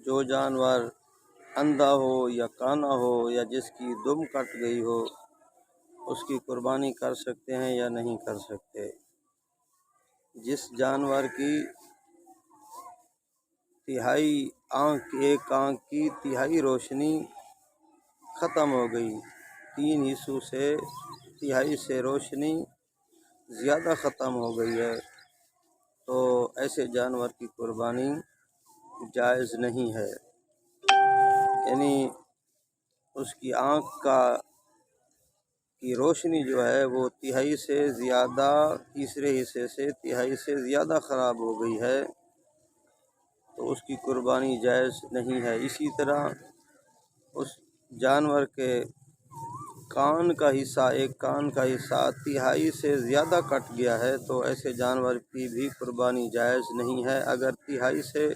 جو جانور اندھا ہو یا کانا ہو یا جس کی دم کٹ گئی ہو اس کی قربانی کر سکتے ہیں یا نہیں کر سکتے۔ جس جانور کی ایک آنکھ کی تہائی روشنی ختم ہو گئی، 3 حصوں سے تہائی سے روشنی زیادہ ختم ہو گئی ہے، تو ایسے جانور کی قربانی جائز نہیں ہے۔ یعنی اس کی آنکھ کی روشنی جو ہے وہ تہائی سے زیادہ، تیسرے حصے سے تہائی سے زیادہ خراب ہو گئی ہے، تو اس کی قربانی جائز نہیں ہے۔ اسی طرح اس جانور کے ایک کان کا حصہ تہائی سے زیادہ کٹ گیا ہے، تو ایسے جانور کی بھی قربانی جائز نہیں ہے۔ اگر تہائی سے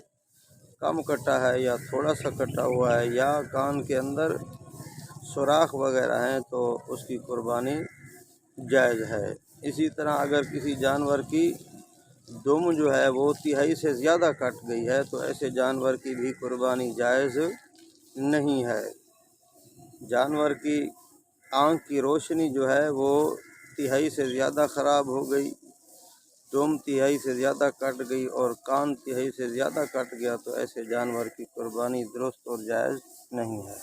کم کٹا ہے یا تھوڑا سا کٹا ہوا ہے یا کان کے اندر سوراخ وغیرہ ہیں تو اس کی قربانی جائز ہے۔ اسی طرح اگر کسی جانور کی دم جو ہے وہ تہائی سے زیادہ کٹ گئی ہے تو ایسے جانور کی بھی قربانی جائز نہیں ہے۔ جانور کی آنکھ کی روشنی جو ہے وہ تہائی سے زیادہ خراب ہو گئی، دم تہائی سے زیادہ کٹ گئی اور کان تہائی سے زیادہ کٹ گیا، تو ایسے جانور کی قربانی درست اور جائز نہیں ہے۔